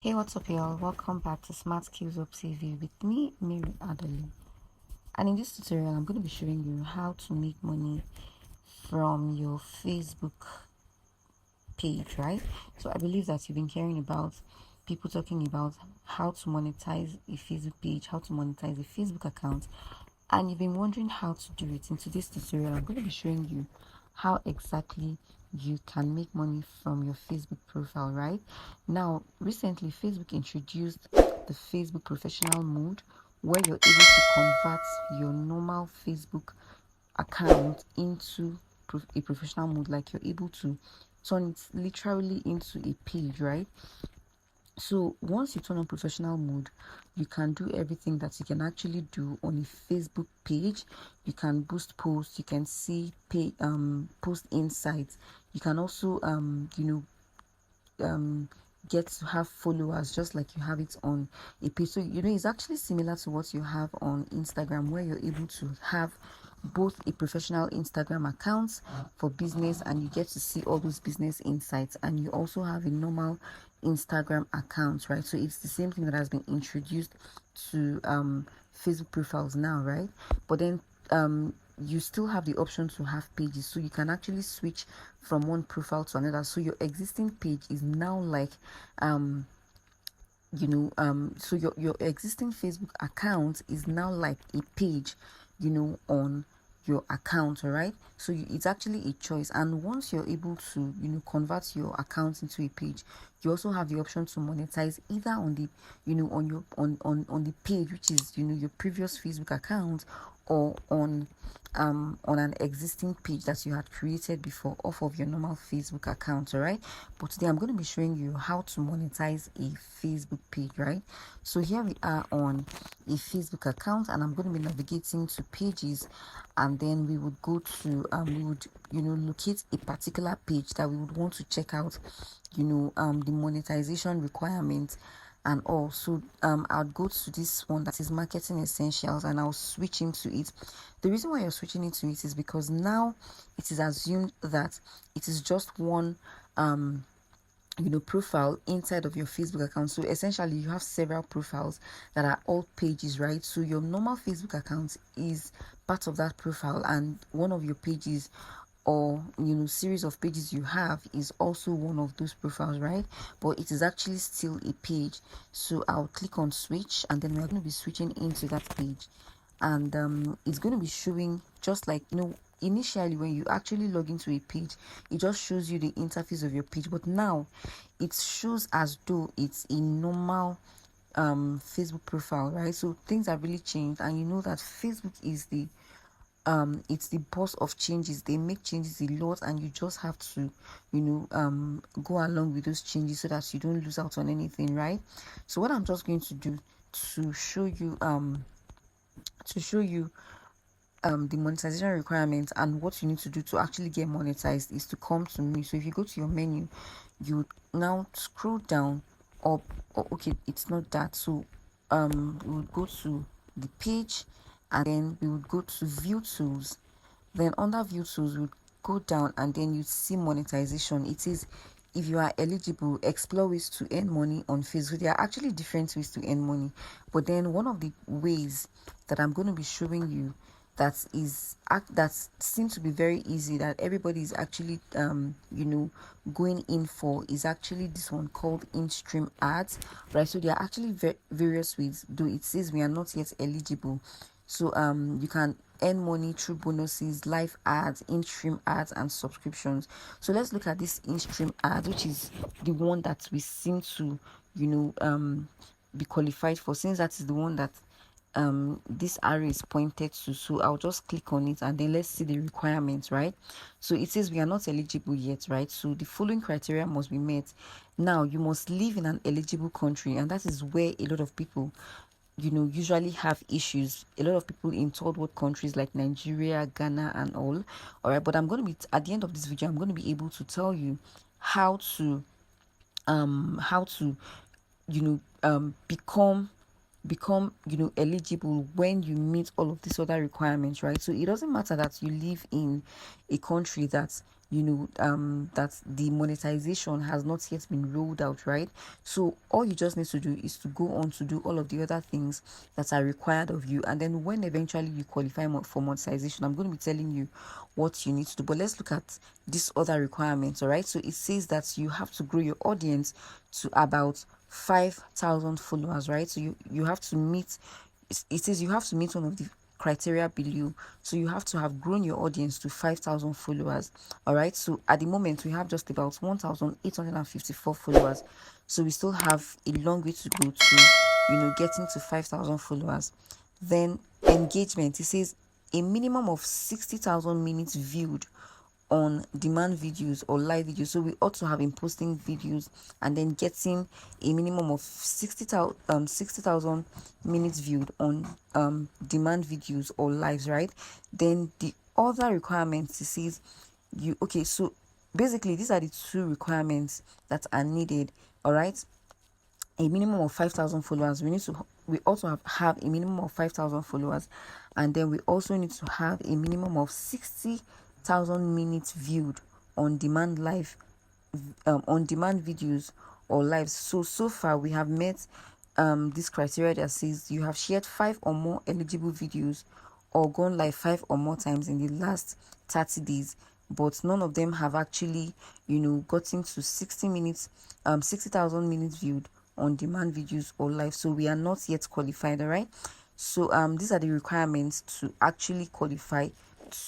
Hey, what's up, y'all? Welcome back to Smart Skills Up TV with me, Mary Adderley. And in this tutorial, I'm going to be showing you how to make money from your Facebook page, right? So I believe that you've been hearing about people talking about how to monetize a Facebook page, how to monetize a Facebook account, and you've been wondering how to do it. In today's tutorial, I'm going to be showing you how exactly you can make money from your Facebook profile. Right now, recently Facebook introduced the Facebook professional mode, where you're able to convert your normal Facebook account into a professional mode. Like, you're able to turn it literally into a page, right? So once you turn on professional mode, you can do everything that you can actually do on a Facebook page. You can boost posts, you can see post insights, you can also get to have followers just like you have it on a page. So it's actually similar to what you have on Instagram, where you're able to have both a professional Instagram account for business, and you get to see all those business insights, and you also have a normal Instagram account, right? So it's the same thing that has been introduced to Facebook profiles now, right? But then you still have the option to have pages, so you can actually switch from one profile to another. So your existing page is now like so your existing Facebook account is now like a page, on your account. All right, so it's actually a choice. And once you're able to convert your account into a page, you also have the option to monetize either on the on your on the page, which is your previous Facebook account, or on an existing page that you had created before off of your normal Facebook account. All right, but today I'm going to be showing you how to monetize a Facebook page, right? So here we are on a Facebook account, and I'm going to be navigating to pages, and then we would go to we would locate a particular page that we would want to check out, the monetization requirements and all. So I'll go to this one that is marketing essentials, and I'll switch into it. The reason why you're switching into it is because now it is assumed that it is just one profile inside of your Facebook account. So essentially you have several profiles that are all pages, right? So your normal Facebook account is part of that profile, and one of your pages, or series of pages you have, is also one of those profiles, right? But it is actually still a page. So I'll click on switch, and then we're going to be switching into that page, and it's going to be showing just like initially when you actually log into a page, it just shows you the interface of your page, but now it shows as though it's a normal Facebook profile, right? So things have really changed, and you know that Facebook is the it's the boss of changes. They make changes a lot, and you just have to go along with those changes so that you don't lose out on anything, right? So what I'm just going to do to show you the monetization requirements and what you need to do to actually get monetized is to come to me. So if you go to your menu, you now scroll down up. Oh, okay, it's not that. So we would go to the page, and then we would go to view tools. Then under view tools, we would go down, and then you see monetization. It is, if you are eligible, explore ways to earn money on Facebook. There are actually different ways to earn money, but then one of the ways that I'm going to be showing you that seems to be very easy, that everybody is actually going in for, is actually this one called in-stream ads, right? So there are actually various ways, though it says we are not yet eligible. So you can earn money through bonuses, live ads, in-stream ads, and subscriptions. So let's look at this in-stream ad, which is the one that we seem to be qualified for, since that is the one that this arrow is pointed to. So I'll just click on it, and then let's see the requirements, right? So it says we are not eligible yet, right? So the following criteria must be met. Now you must live in an eligible country, and that is where a lot of people usually have issues. A lot of people in third world countries like Nigeria, Ghana, and all right. But I'm going to be, at the end of this video, I'm going to be able to tell you how to become eligible when you meet all of these other requirements, right? So it doesn't matter that you live in a country that that the monetization has not yet been rolled out, right? So all you just need to do is to go on to do all of the other things that are required of you, and then when eventually you qualify for monetization, I'm going to be telling you what you need to do. But let's look at these other requirements. All right, so it says that you have to grow your audience to about 5,000 followers, right? So you have to meet, it says you have to meet one of the criteria below. So you have to have grown your audience to 5,000 followers. All right, so at the moment we have just about 1,854 followers, so we still have a long way to go to getting to 5,000 followers. Then engagement, it says a minimum of 60,000 minutes viewed on demand videos or live videos. So we ought to have been posting videos and then getting a minimum of 60,000 minutes viewed on demand videos or lives, right? Then the other requirements, it says so basically these are the two requirements that are needed. All right, a minimum of 5,000 followers. We also have a minimum of 5,000 followers, and then we also need to have a minimum of 60,000 minutes viewed on demand on demand videos or lives. So far we have met this criteria that says you have shared 5 or more eligible videos or gone live 5 or more times in the last 30 days, but none of them have actually gotten to 60,000 minutes viewed on demand videos or live. So we are not yet qualified. All right, so these are the requirements to actually qualify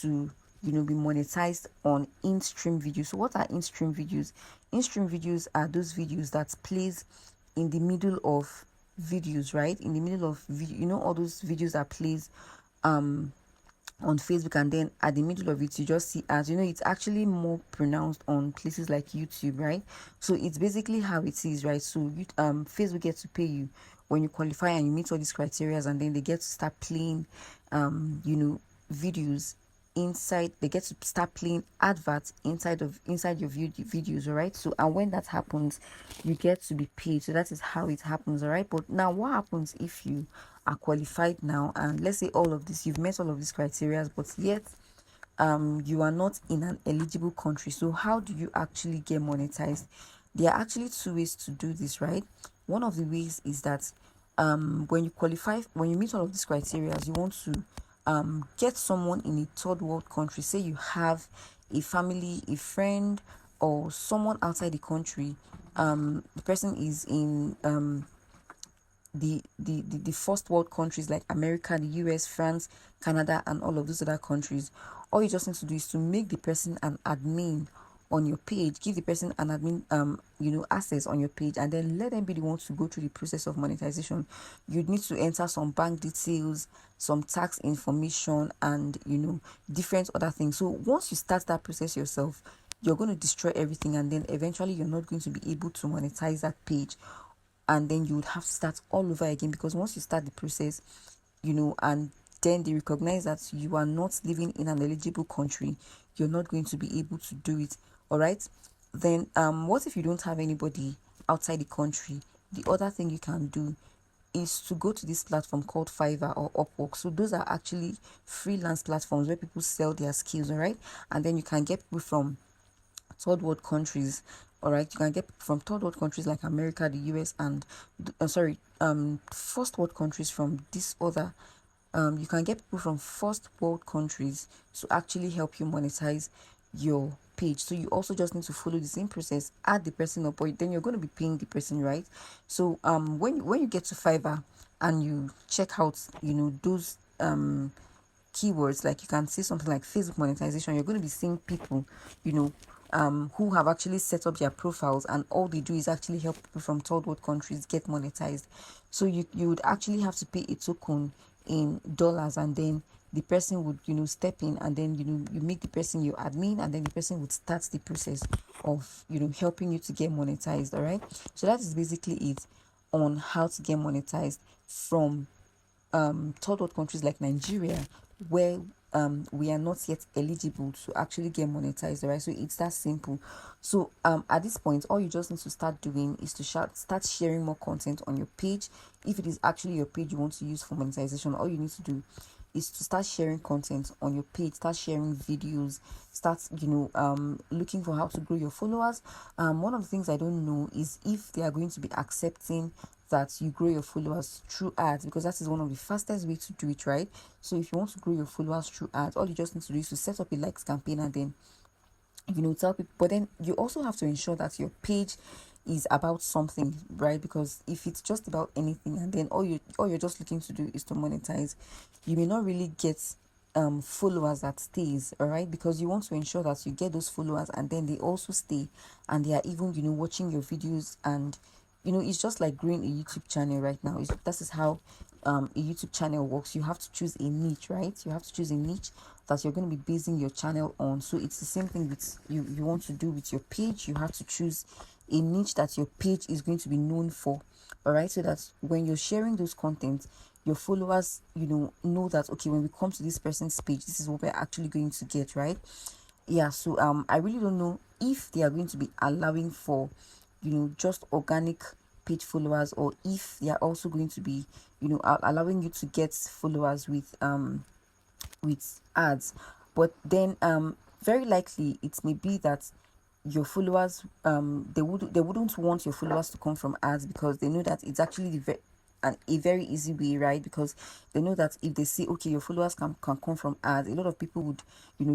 to be monetized on in-stream videos. So what are in-stream videos? In-stream videos are those videos that plays in the middle of videos, right? In the middle of video, all those videos that plays on Facebook, and then at the middle of it you just see ads. It's actually more pronounced on places like YouTube, right? So it's basically how it is, right? So Facebook gets to pay you when you qualify and you meet all these criteria, and then they get to start playing videos inside. They get to start playing adverts inside your videos, all right? So and when that happens, you get to be paid. So that is how it happens, all right? But now what happens if you are qualified now, and let's say you've met all of these criteria, but yet you are not in an eligible country? So how do you actually get monetized? There are actually two ways to do this, right? One of the ways is that when you meet all of these criteria, you want to get someone in a third world country. Say you have a family, a friend, or someone outside the country. The person is in the first world countries like America, the US, France, Canada, and all of those other countries. All you just need to do is to make the person an admin on your page, give the person an admin access on your page, and then let them be the ones to go through the process of monetization. You'd need to enter some bank details, some tax information, and different other things. So once you start that process yourself, you're going to destroy everything, and then eventually you're not going to be able to monetize that page, and then you would have to start all over again, because once you start the process, and then they recognize that you are not living in an eligible country, you're not going to be able to do it. All right, then what if you don't have anybody outside the country? The other thing you can do is to go to this platform called Fiverr or Upwork. So those are actually freelance platforms where people sell their skills, all right? And then you can get people from third world countries. All right, you can get from third world countries like America, the US, and first world countries from this other. You can get people from first world countries to actually help you monetize your page. So you also just need to follow the same process, add the person up, but then you're going to be paying the person, right? So when you get to Fiverr and you check out those keywords, like you can see something like Facebook monetization, you're going to be seeing people who have actually set up their profiles, and all they do is actually help people from third world countries get monetized. So you would actually have to pay a token in dollars, and then the person would step in, and then you make the person your admin, and then the person would start the process of helping you to get monetized. All right, so that is basically it on how to get monetized from third world countries like Nigeria, where we are not yet eligible to actually get monetized, right? So it's that simple. So at this point, all you just need to start doing is to start sharing more content on your page. If it is actually your page you want to use for monetization, all you need to do is to start sharing content on your page, start sharing videos, start looking for how to grow your followers. One of the things I don't know is if they are going to be accepting that you grow your followers through ads, because that is one of the fastest way to do it, right? So if you want to grow your followers through ads, all you just need to do is to set up a likes campaign and then tell people. But then you also have to ensure that your page is about something, right? Because if it's just about anything and then all you're just looking to do is to monetize, you may not really get followers that stays, all right? Because you want to ensure that you get those followers and then they also stay and they are even watching your videos. And it's just like growing a YouTube channel right now. That is how a YouTube channel works. You have to choose a niche, right? You have to choose a niche that you're going to be basing your channel on. So it's the same thing with you want to do with your page. You have to choose a niche that your page is going to be known for, all right? So that when you're sharing those content, your followers know that, okay, when we come to this person's page, this is what we're actually going to get, right? Yeah. So I really don't know if they are going to be allowing for just organic page followers, or if they are also going to be allowing you to get followers with ads. But then very likely it may be that your followers they wouldn't want your followers to come from ads, because they know that it's actually a very easy way, right? Because they know that if they say, okay, your followers can come from ads, a lot of people would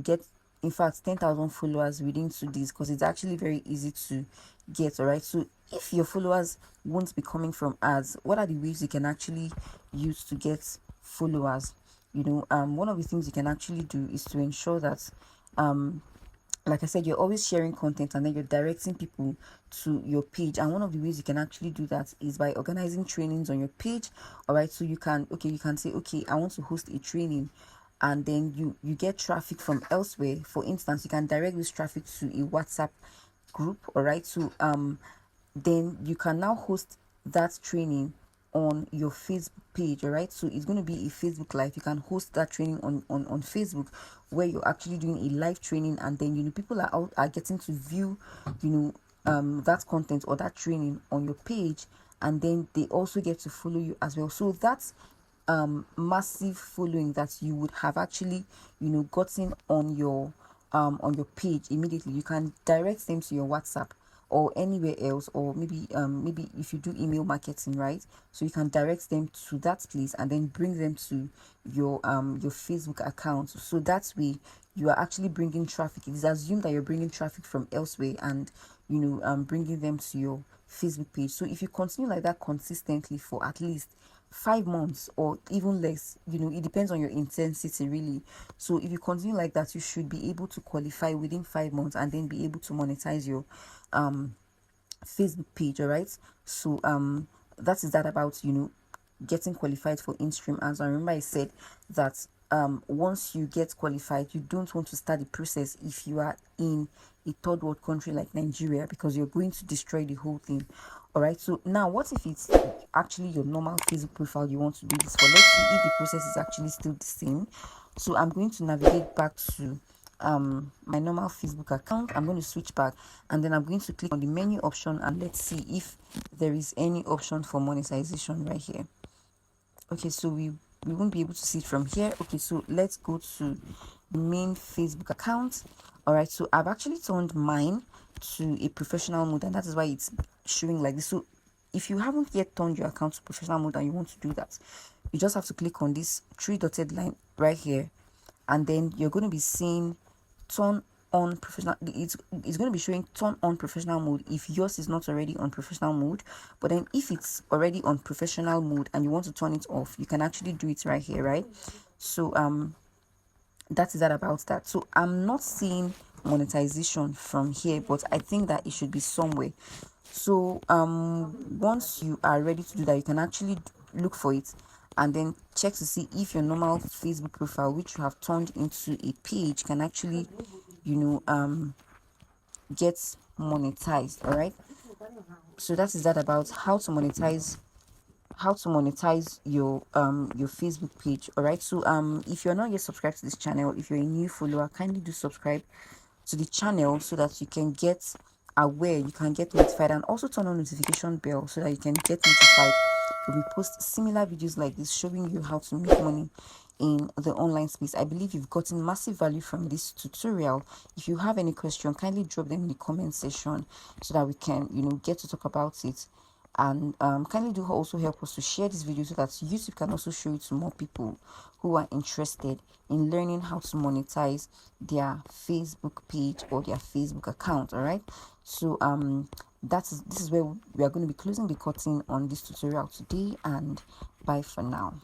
get, in fact, 10,000 followers within 2 days, because it's actually very easy to get. All right, so if your followers won't be coming from ads, what are the ways you can actually use to get followers? One of the things you can actually do is to ensure that like I said, you're always sharing content and then you're directing people to your page. And one of the ways you can actually do that is by organizing trainings on your page. All right, so you can say, okay, I want to host a training, and then you get traffic from elsewhere. For instance, you can direct this traffic to a WhatsApp group. All right, so then you can now host that training on your Facebook page. All right, so it's going to be a Facebook live. You can host that training on Facebook, where you're actually doing a live training, and then people are getting to view that content or that training on your page, and then they also get to follow you as well. So that's massive following that you would have actually gotten on your page immediately. You can direct them to your WhatsApp or anywhere else, or maybe if you do email marketing, right? So you can direct them to that place and then bring them to your Facebook account. So that way you are actually bringing traffic. It is assumed that you're bringing traffic from elsewhere and bringing them to your Facebook page. So if you continue like that consistently for at least 5 months or even less, it depends on your intensity, really. So if you continue like that, you should be able to qualify within 5 months and then be able to monetize your Facebook page. All right, so that is that about getting qualified for in-stream ads. I remember I said that once you get qualified, you don't want to start the process if you are in a third world country like Nigeria, because you're going to destroy the whole thing. All right, so now what if it's actually your normal Facebook profile you want to do this for? Let's see if the process is actually still the same. So I'm going to navigate back to my normal Facebook account. I'm going to switch back, and then I'm going to click on the menu option, and let's see if there is any option for monetization right here. Okay, so we won't be able to see it from here. Okay, so let's go to main Facebook account. All right, so I've actually turned mine to a professional mode, and that is why it's showing like this. So if you haven't yet turned your account to professional mode and you want to do that, you just have to click on this three dotted line right here, and then you're going to be seeing turn on professional. It's going to be showing turn on professional mode if yours is not already on professional mode. But then if it's already on professional mode and you want to turn it off, you can actually do it right here, right? So that is that about that. So I'm not seeing monetization from here, but I think that it should be somewhere. So once you are ready to do that, you can actually look for it and then check to see if your normal Facebook profile, which you have turned into a page, can actually get monetized. All right, so that is that about how to monetize your Facebook page. All right, so if you're not yet subscribed to this channel, if you're a new follower, kindly do subscribe to the channel so that you can get aware, you can get notified, and also turn on notification bell so that you can get notified when we post similar videos like this, showing you how to make money in the online space. I believe you've gotten massive value from this tutorial. If you have any question, kindly drop them in the comment section so that we can, get to talk about it. And kindly do also help us to share this video so that YouTube can also show it to more people who are interested in learning how to monetize their Facebook page or their Facebook account. All right, so this is where we are going to be closing the curtain on this tutorial today, and bye for now.